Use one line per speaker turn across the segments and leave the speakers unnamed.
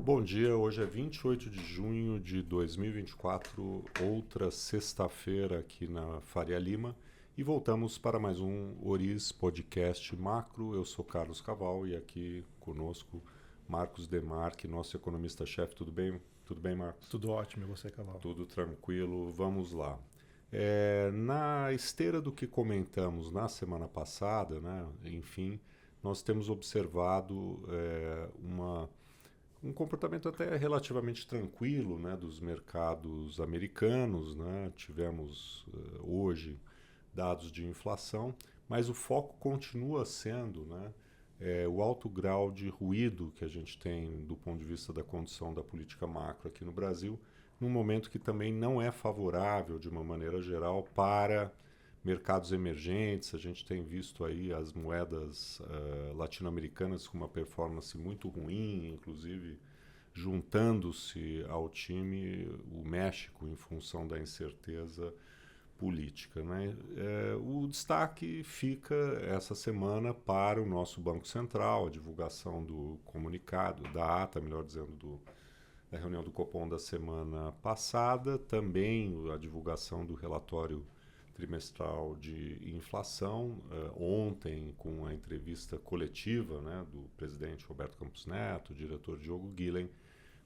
Bom dia, hoje é 28 de junho de 2024, outra sexta-feira aqui na Faria Lima, e voltamos para mais um Oriz Podcast Macro. Eu sou Carlos Caval e aqui conosco Marcos Demarque, nosso economista-chefe. Tudo bem? Tudo bem, Marcos?
Tudo ótimo, e você, Caval?
Tudo tranquilo, vamos lá. Na esteira do que comentamos na semana passada, né, enfim, nós temos observado um comportamento até relativamente tranquilo, né, dos mercados americanos, né? Tivemos hoje dados de inflação, mas o foco continua sendo, né, o alto grau de ruído que a gente tem do ponto de vista da condição da política macro aqui no Brasil, num momento que também não é favorável, de uma maneira geral, para mercados emergentes. A gente tem visto aí as moedas latino-americanas com uma performance muito ruim, inclusive juntando-se ao time o México em função da incerteza política, né? O destaque fica essa semana para o nosso Banco Central, a divulgação do comunicado, da ata, melhor dizendo, da reunião do Copom da semana passada, também a divulgação do relatório trimestral de inflação, ontem com a entrevista coletiva, né, do presidente Roberto Campos Neto, diretor Diogo Guilhem,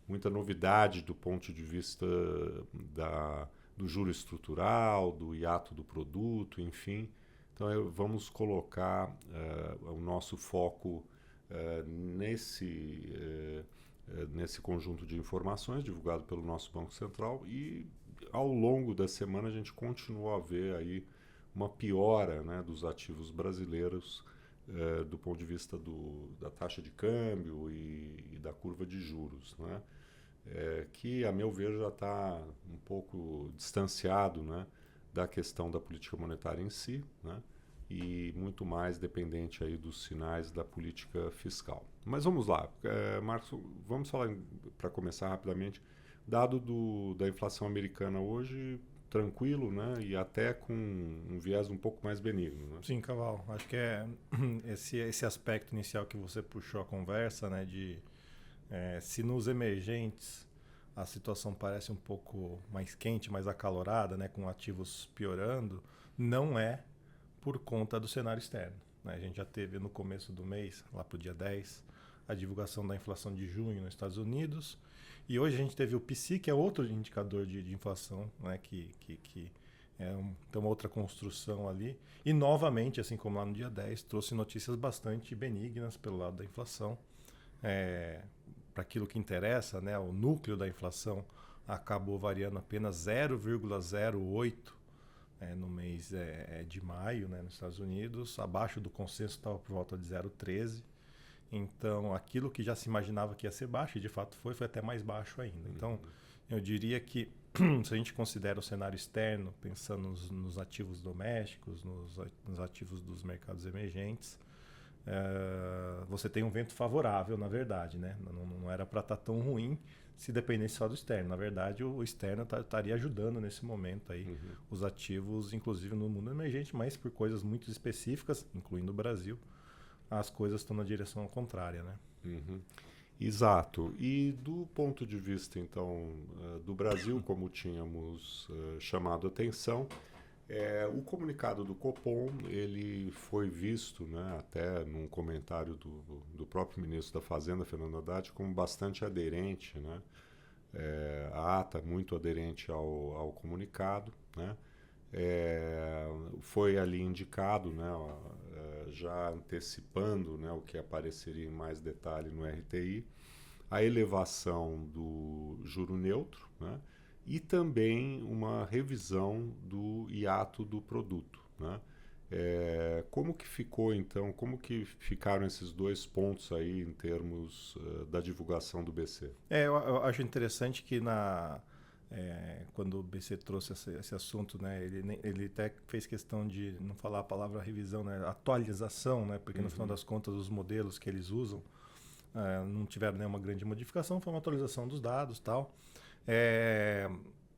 muita novidade do ponto de vista do juro estrutural, do hiato do produto, enfim. Então vamos colocar o nosso foco nesse conjunto de informações divulgado pelo nosso Banco Central, e ao longo da semana a gente continuou a ver aí uma piora, né, dos ativos brasileiros do ponto de vista da taxa de câmbio e da curva de juros, né, que, a meu ver, já está um pouco distanciado, né, da questão da política monetária em si, né, e muito mais dependente aí dos sinais da política fiscal. Mas vamos lá, Marcos, vamos falar, para começar rapidamente, dado da inflação americana hoje, tranquilo, né, e até com um viés um pouco mais benigno, né?
Sim, Caval, acho que é esse aspecto inicial que você puxou a conversa, né, de se nos emergentes a situação parece um pouco mais quente, mais acalorada, né, com ativos piorando, não é por conta do cenário externo, né? A gente já teve no começo do mês, lá para o dia 10, a divulgação da inflação de junho nos Estados Unidos, e hoje a gente teve o PCI, que é outro indicador de inflação, né, que tem uma outra construção ali, e novamente, assim como lá no dia 10, trouxe notícias bastante benignas pelo lado da inflação. Para aquilo que interessa, né, o núcleo da inflação acabou variando apenas 0,08 no mês de maio, né, nos Estados Unidos, abaixo do consenso estava por volta de 0,13. Então, aquilo que já se imaginava que ia ser baixo, e de fato foi até mais baixo ainda. Então, eu diria que, se a gente considera o cenário externo, pensando nos ativos domésticos, nos ativos dos mercados emergentes, você tem um vento favorável, na verdade, né? Não era para estar tão ruim se dependesse só do externo. Na verdade, o externo estaria ajudando nesse momento aí os ativos, inclusive no mundo emergente, mas por coisas muito específicas, incluindo o Brasil, as coisas estão na direção contrária, né?
Exato. E do ponto de vista, então, do Brasil, como tínhamos chamado a atenção, o comunicado do Copom, ele foi visto, né, até num comentário do próprio ministro da Fazenda, Fernando Haddad, como bastante aderente, né, a ata muito aderente ao comunicado, né, foi ali indicado, né, já antecipando, né, o que apareceria em mais detalhe no RTI, a elevação do juro neutro, né, e também uma revisão do hiato do produto, né? Como que ficou, então, como que ficaram esses dois pontos aí em termos da divulgação do BC?
Eu acho interessante que quando o BC trouxe esse assunto, né, ele até fez questão de não falar a palavra revisão, né, atualização, né, porque no final das contas os modelos que eles usam não tiveram nenhuma grande modificação, foi uma atualização dos dados e tal.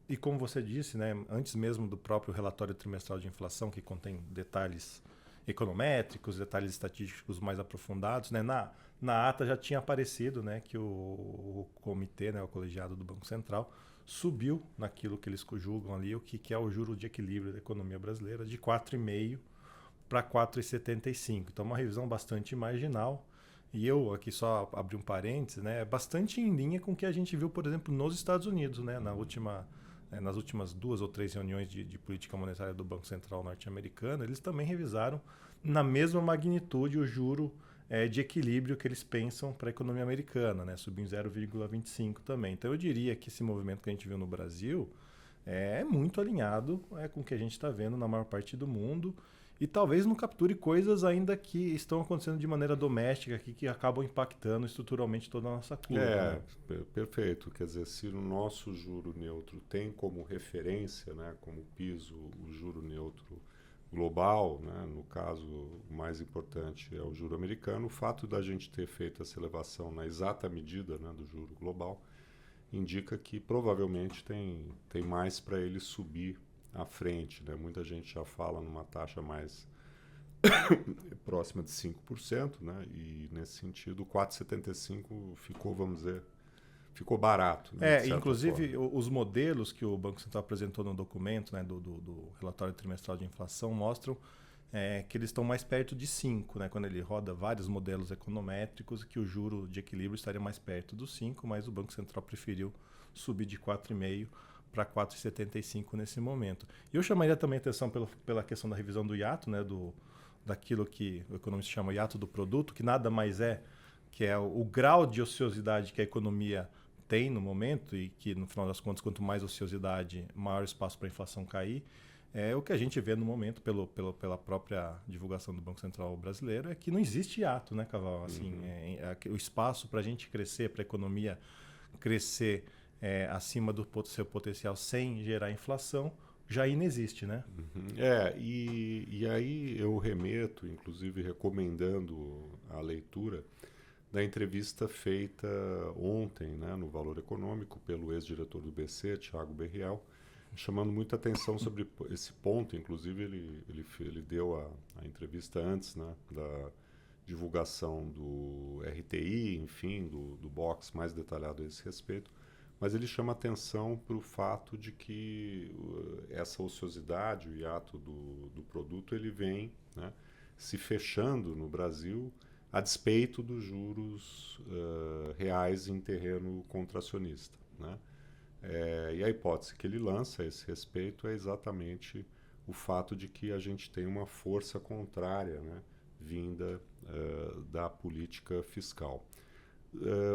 E como você disse, né, antes mesmo do próprio relatório trimestral de inflação, que contém detalhes econométricos, detalhes estatísticos mais aprofundados, né? Na ata já tinha aparecido, né, que o comitê, né, o colegiado do Banco Central, subiu naquilo que eles julgam ali, o que é o juro de equilíbrio da economia brasileira, de 4,5 para 4,75. Então, uma revisão bastante marginal. E eu aqui só abri um parênteses, né, é bastante em linha com o que a gente viu, por exemplo, nos Estados Unidos, né, nas últimas 2 ou 3 reuniões de política monetária do Banco Central norte-americano, eles também revisaram na mesma magnitude o juro de equilíbrio que eles pensam para a economia americana, né, subiu em 0,25 também. Então eu diria que esse movimento que a gente viu no Brasil é muito alinhado com o que a gente está vendo na maior parte do mundo. E talvez não capture coisas ainda que estão acontecendo de maneira doméstica aqui, que acabam impactando estruturalmente toda a nossa curva. Né?
Perfeito. Quer dizer, se o nosso juro neutro tem como referência, né, como piso, o juro neutro global, né, no caso, o mais importante é o juro americano, o fato da gente ter feito essa elevação na exata medida, né, do juro global indica que provavelmente tem mais para ele subir à frente, né? Muita gente já fala numa taxa mais próxima de 5%, né? E nesse sentido, o 4,75 ficou, vamos dizer, ficou barato. Né?
Inclusive os modelos que o Banco Central apresentou no documento, né, do relatório trimestral de inflação mostram que eles estão mais perto de 5, né? Quando ele roda vários modelos econométricos, que o juro de equilíbrio estaria mais perto dos 5, mas o Banco Central preferiu subir de 4,5 para 4,75 nesse momento. E eu chamaria também atenção pela questão da revisão do hiato, né, daquilo que o economista chama hiato do produto, que nada mais que é o grau de ociosidade que a economia tem no momento e que, no final das contas, quanto mais ociosidade, maior espaço para a inflação cair. O que a gente vê no momento, pela própria divulgação do Banco Central brasileiro, é que não existe hiato, né, Caval? Assim, o espaço para a gente crescer, para a economia crescer acima do seu potencial sem gerar inflação, já inexiste, né?
E aí eu remeto, inclusive recomendando a leitura da entrevista feita ontem, né, no Valor Econômico, pelo ex-diretor do BC, Thiago Berriel, chamando muita atenção sobre esse ponto. Inclusive ele deu a entrevista antes, né, da divulgação do RTI, enfim, do box mais detalhado a esse respeito. Mas ele chama atenção para o fato de que essa ociosidade, o hiato do produto, ele vem, né, se fechando no Brasil a despeito dos juros reais em terreno contracionista. Né? E a hipótese que ele lança a esse respeito é exatamente o fato de que a gente tem uma força contrária, né, vinda da política fiscal.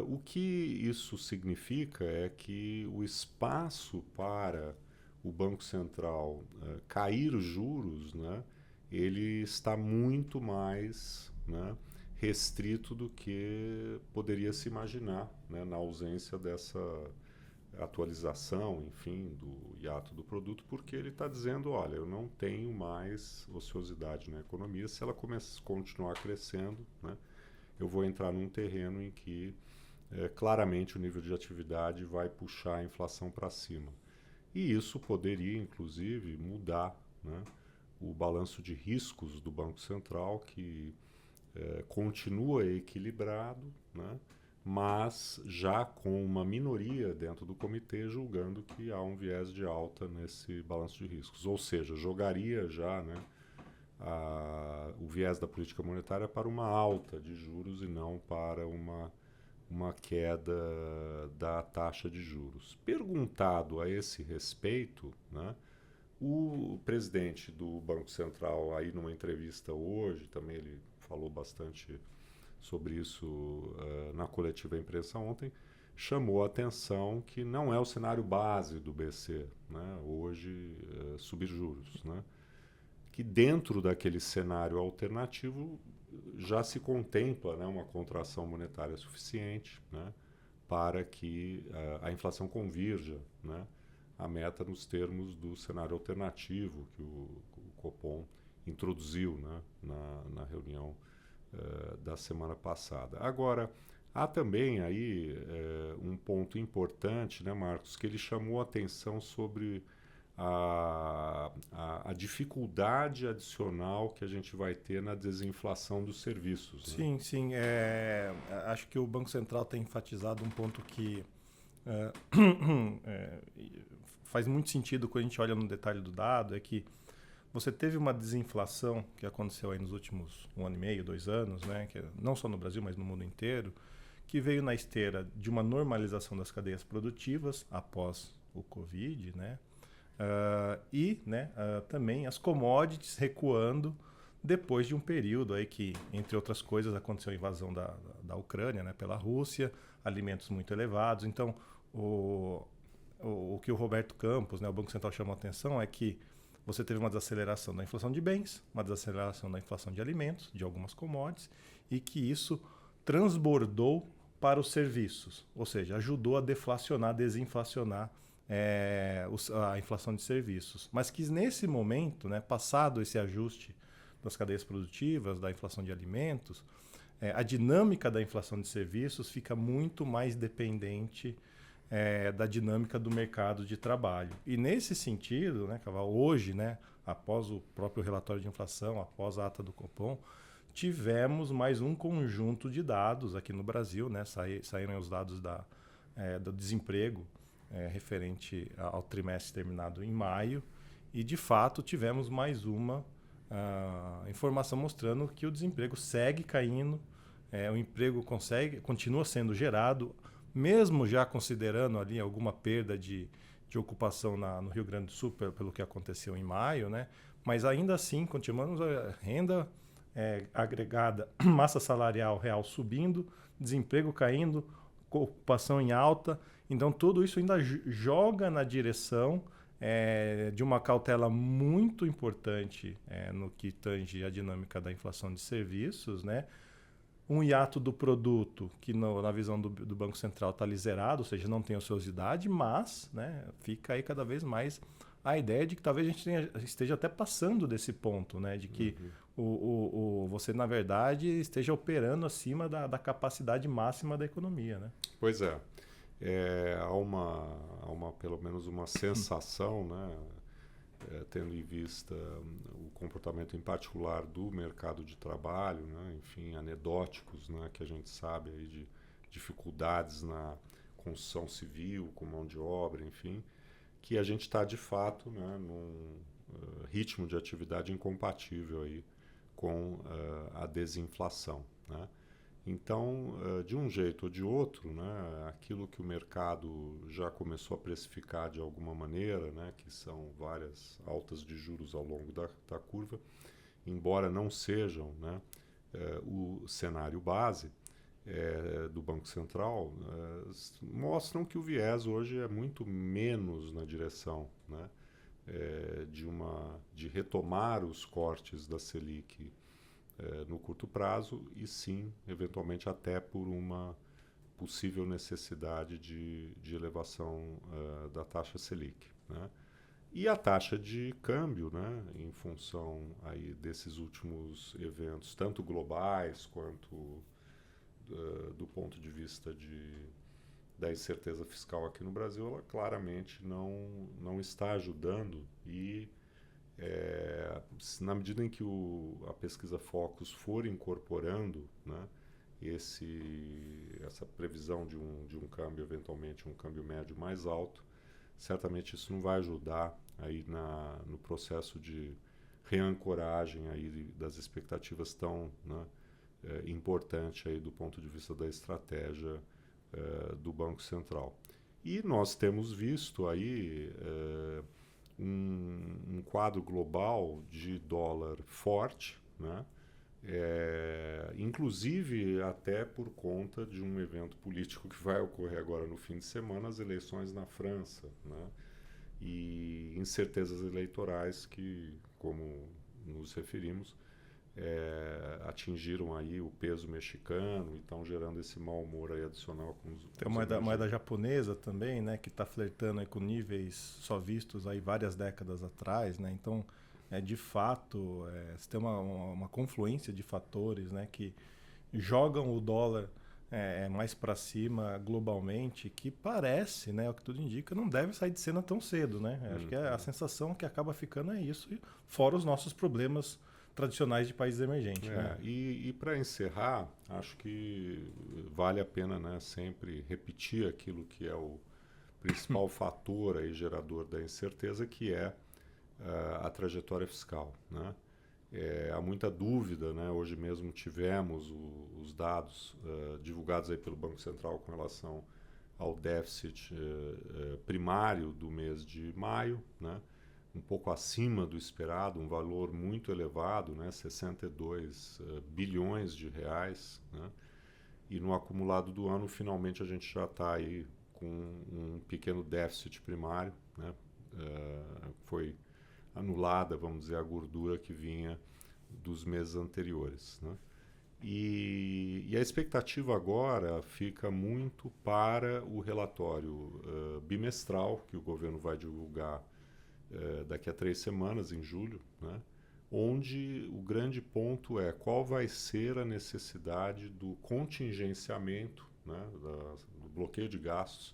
O que isso significa é que o espaço para o Banco Central cair os juros, né, ele está muito mais, né, restrito do que poderia se imaginar, né, na ausência dessa atualização, enfim, do hiato do produto, porque ele está dizendo, olha, eu não tenho mais ociosidade na economia, se ela continuar crescendo, né, eu vou entrar num terreno em que claramente o nível de atividade vai puxar a inflação para cima. E isso poderia, inclusive, mudar, né, o balanço de riscos do Banco Central, que continua equilibrado, né, mas já com uma minoria dentro do comitê julgando que há um viés de alta nesse balanço de riscos. Ou seja, jogaria já, né, o viés da política monetária para uma alta de juros e não para uma queda da taxa de juros. Perguntado a esse respeito, né, o presidente do Banco Central, aí numa entrevista hoje, também ele falou bastante sobre isso na coletiva à imprensa ontem, chamou a atenção que não é o cenário base do BC, né, hoje subir juros, né, que dentro daquele cenário alternativo já se contempla, né, uma contração monetária suficiente, né, para que a inflação convirja, né, a meta nos termos do cenário alternativo que o Copom introduziu, né, na reunião da semana passada. Agora, há também aí um ponto importante, né, Marcos, que ele chamou a atenção sobre a dificuldade adicional que a gente vai ter na desinflação dos serviços.
Sim,
né?
sim. Acho que o Banco Central tem enfatizado um ponto que é, faz muito sentido quando a gente olha no detalhe do dado, é que você teve uma desinflação que aconteceu aí nos últimos 1 ano e meio, 2 anos, né, que não só no Brasil, mas no mundo inteiro, que veio na esteira de uma normalização das cadeias produtivas após o Covid, né, também as commodities recuando depois de um período aí que, entre outras coisas, aconteceu a invasão da Ucrânia, né, pela Rússia, alimentos muito elevados. Então, o que o Roberto Campos, né, o Banco Central, chamou a atenção é que você teve uma desaceleração da inflação de bens, uma desaceleração da inflação de alimentos, de algumas commodities, e que isso transbordou para os serviços, ou seja, ajudou a deflacionar, desinflacionar a inflação de serviços. Mas que nesse momento, né, passado esse ajuste das cadeias produtivas, da inflação de alimentos, a dinâmica da inflação de serviços fica muito mais dependente da dinâmica do mercado de trabalho. E nesse sentido, né, Caval, hoje, né, após o próprio relatório de inflação, após a ata do Copom, tivemos mais um conjunto de dados aqui no Brasil, né, saíram os dados do desemprego referente ao trimestre terminado em maio, e de fato tivemos mais uma informação mostrando que o desemprego segue caindo, o emprego continua sendo gerado, mesmo já considerando ali alguma perda de ocupação no Rio Grande do Sul pelo que aconteceu em maio, né? Mas ainda assim continuamos a renda agregada, massa salarial real subindo, desemprego caindo, ocupação em alta. Então tudo isso ainda joga na direção de uma cautela muito importante no que tange a dinâmica da inflação de serviços, né? Um hiato do produto que na visão do Banco Central está ali zerado, ou seja, não tem ociosidade, mas, né, fica aí cada vez mais a ideia de que talvez a gente esteja até passando desse ponto, né, de que você, na verdade, esteja operando acima da capacidade máxima da economia. Né?
Pois é. Há pelo menos uma sensação, né, tendo em vista o comportamento em particular do mercado de trabalho, né, enfim, anedóticos, né, que a gente sabe aí de dificuldades na construção civil, com mão de obra, enfim, que a gente está de fato, né, num ritmo de atividade incompatível aí com a desinflação, né? Então, de um jeito ou de outro, né, aquilo que o mercado já começou a precificar de alguma maneira, né, que são várias altas de juros ao longo da curva, embora não sejam, né, o cenário base do Banco Central, mostram que o viés hoje é muito menos na direção, né, de retomar os cortes da Selic no curto prazo, e sim, eventualmente até por uma possível necessidade de elevação da taxa Selic, né? E a taxa de câmbio, né, em função aí desses últimos eventos, tanto globais quanto do ponto de vista da incerteza fiscal aqui no Brasil, ela claramente não está ajudando, e na medida em que a pesquisa Focus for incorporando, né, essa previsão de um câmbio, eventualmente um câmbio médio mais alto, certamente isso não vai ajudar aí no processo de reancoragem aí das expectativas tão, né, importante aí do ponto de vista da estratégia do Banco Central. E nós temos visto aí um quadro global de dólar forte, né? Inclusive até por conta de um evento político que vai ocorrer agora no fim de semana, as eleições na França, né? E incertezas eleitorais que, como nos referimos, atingiram aí o peso mexicano e estão gerando esse mau humor aí adicional com os
Tem a moeda japonesa também, né, que está flertando aí com níveis só vistos aí várias décadas atrás, né? Então, de fato, você tem uma confluência de fatores, né, que jogam o dólar mais para cima globalmente, que parece, né, o que tudo indica, não deve sair de cena tão cedo, né? Acho que a sensação que acaba ficando é isso, e fora os nossos problemas tradicionais de países emergentes. Né?
E para encerrar, acho que vale a pena, né, sempre repetir aquilo que é o principal fator aí gerador da incerteza, que é a trajetória fiscal, né? Há muita dúvida, né? Hoje mesmo tivemos os dados divulgados aí pelo Banco Central com relação ao déficit primário do mês de maio, né? Um pouco acima do esperado, um valor muito elevado, né? 62 bilhões de reais, né? E no acumulado do ano, finalmente, a gente já está aí com um pequeno déficit primário, né? Foi anulada, vamos dizer, a gordura que vinha dos meses anteriores, né? E a expectativa agora fica muito para o relatório bimestral que o governo vai divulgar daqui a 3 semanas, em julho, né? Onde o grande ponto é qual vai ser a necessidade do contingenciamento, né, do bloqueio de gastos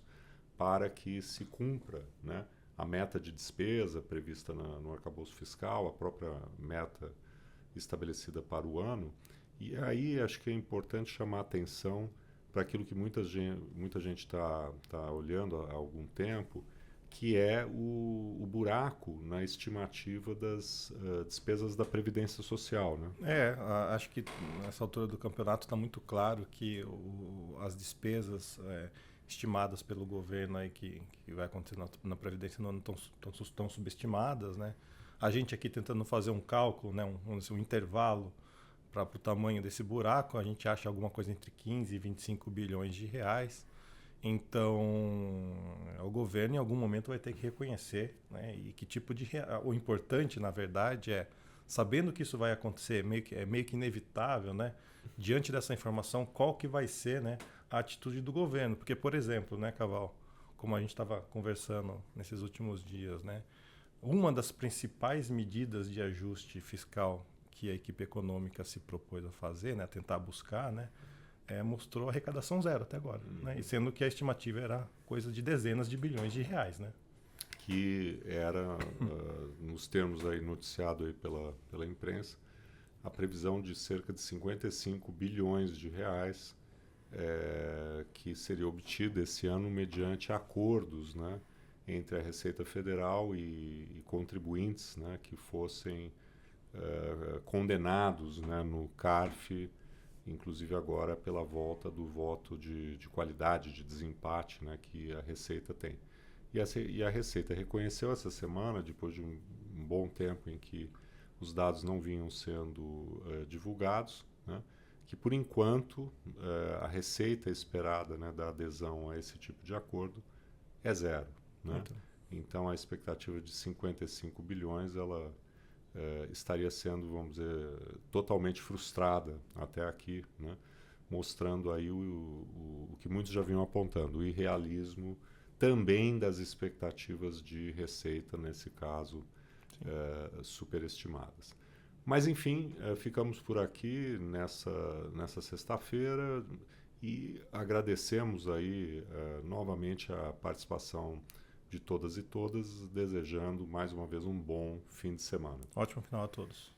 para que se cumpra, né, a meta de despesa prevista no arcabouço fiscal, a própria meta estabelecida para o ano. E aí acho que é importante chamar a atenção para aquilo que muita gente está olhando há algum tempo, que é o buraco na estimativa das despesas da Previdência Social, né?
Acho que nessa altura do campeonato está muito claro que as despesas estimadas pelo governo aí que vai acontecer na Previdência no ano estão subestimadas, né? A gente aqui tentando fazer um cálculo, né, um intervalo para o tamanho desse buraco, a gente acha alguma coisa entre 15 e 25 bilhões de reais. Então, o governo em algum momento vai ter que reconhecer, né, e que tipo de... O importante, na verdade, sabendo que isso vai acontecer, meio que inevitável, né, diante dessa informação, qual que vai ser, né, a atitude do governo. Porque, por exemplo, né, Caval, como a gente estava conversando nesses últimos dias, né, uma das principais medidas de ajuste fiscal que a equipe econômica se propôs a fazer, né, tentar buscar, né, mostrou arrecadação zero até agora, né, e sendo que a estimativa era coisa de dezenas de bilhões de reais, né?
Que era, nos termos aí noticiado aí pela imprensa, a previsão de cerca de 55 bilhões de reais que seria obtida esse ano mediante acordos, né, entre a Receita Federal e contribuintes, né, que fossem condenados, né, no CARF, inclusive agora pela volta do voto de qualidade, de desempate, né, que a Receita tem. E a Receita reconheceu essa semana, depois de um bom tempo em que os dados não vinham sendo divulgados, né, que por enquanto a receita esperada, né, da adesão a esse tipo de acordo é zero, né? Então a expectativa de 55 bilhões ela estaria sendo, vamos dizer, totalmente frustrada até aqui, né? Mostrando aí o que muitos já vinham apontando, o irrealismo também das expectativas de receita, nesse caso, superestimadas. Mas, enfim, ficamos por aqui nessa sexta-feira e agradecemos aí novamente a participação de todas e todas, desejando mais uma vez um bom fim de semana.
Ótimo final a todos.